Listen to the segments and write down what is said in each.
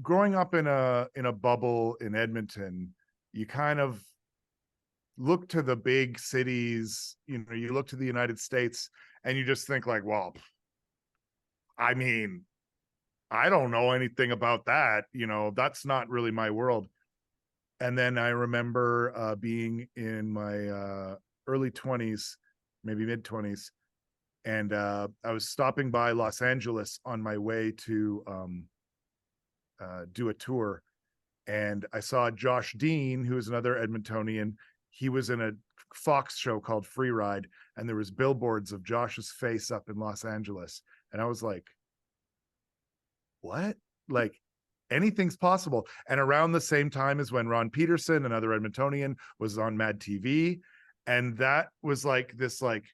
growing up in a bubble in Edmonton, you kind of look to the big cities, you look to the United States and you just think like, well, I mean, I don't know anything about that. That's not really my world. And then I remember being in my early 20s, maybe mid 20s, and I was stopping by Los Angeles on my way to do a tour, and I saw Josh Dean, who is another Edmontonian. He was in a Fox show called Free Ride, and there was billboards of Josh's face up in Los Angeles, and I was like, "What? Like, anything's possible." And around the same time as when Ron Peterson, another Edmontonian, was on Mad TV, and that was like this like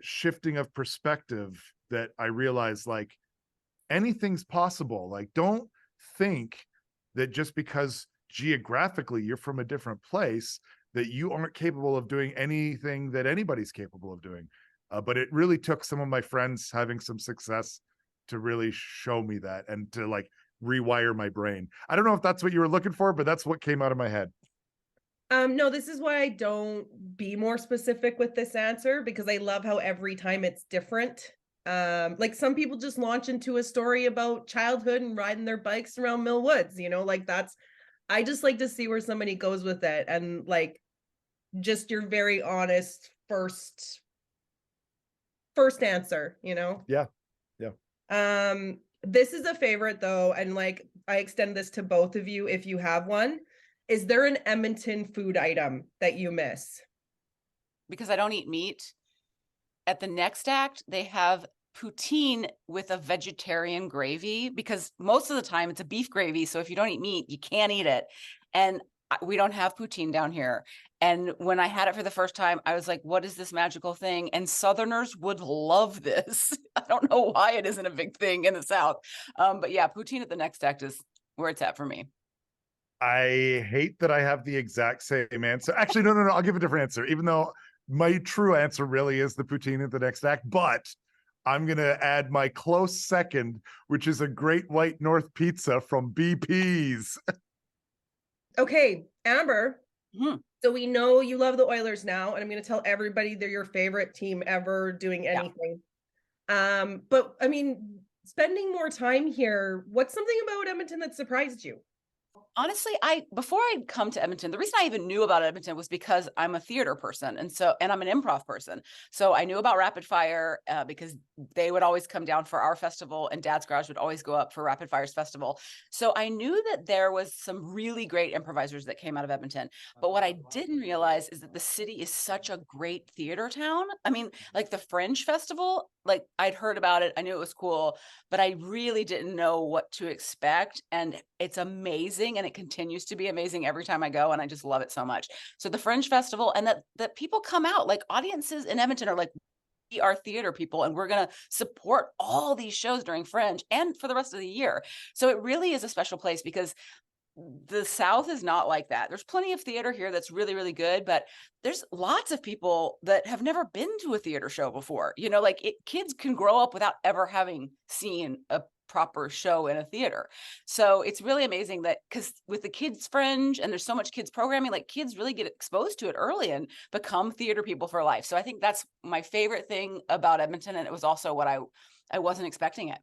shifting of perspective that I realized like anything's possible. Like, don't think that just because geographically you're from a different place that you aren't capable of doing anything that anybody's capable of doing. But it really took some of my friends having some success to really show me that and to like rewire my brain. I don't know if that's what you were looking for, but that's what came out of my head. No, this is why I don't be more specific with this answer, because I love how every time it's different. Like some people just launch into a story about childhood and riding their bikes around Mill Woods, like I just like to see where somebody goes with it, and like just your very honest first answer. Yeah. Yeah. This is a favorite though, and like I extend this to both of you if you have one. Is there an Edmonton food item that you miss? Because I don't eat meat. At the Next Act, they have poutine with a vegetarian gravy, because most of the time it's a beef gravy. So if you don't eat meat, you can't eat it. And we don't have poutine down here. And when I had it for the first time, I was like, what is this magical thing? And Southerners would love this. I don't know why it isn't a big thing in the South. But yeah, poutine at the Next Act is where it's at for me. I hate that I have the exact same answer. Actually, no. I'll give a different answer, even though my true answer really is the poutine at the Next Act. But I'm going to add my close second, which is a Great White North pizza from BP's. Okay, Amber. So we know you love the Oilers now, and I'm going to tell everybody they're your favorite team ever doing anything. Yeah. But I mean, spending more time here, what's something about Edmonton that surprised you? Honestly, before I'd come to Edmonton, the reason I even knew about Edmonton was because I'm a theater person, and I'm an improv person. So I knew about Rapid Fire because they would always come down for our festival, and Dad's Garage would always go up for Rapid Fire's festival. So I knew that there was some really great improvisers that came out of Edmonton. But what I didn't realize is that the city is such a great theater town. I mean, like the Fringe Festival, like I'd heard about it, I knew it was cool, but I really didn't know what to expect. And it's amazing, and it continues to be amazing every time I go, and I just love it so much. So the Fringe Festival, and that people come out, like audiences in Edmonton are like, we are theater people, and we're going to support all these shows during Fringe and for the rest of the year. So it really is a special place, because the South is not like that. There's plenty of theater here that's really, really good, but there's lots of people that have never been to a theater show before. Kids can grow up without ever having seen a proper show in a theater. So it's really amazing that, because with the kids Fringe and there's so much kids programming, like kids really get exposed to it early and become theater people for life. So I think that's my favorite thing about Edmonton. And it was also what I wasn't expecting it.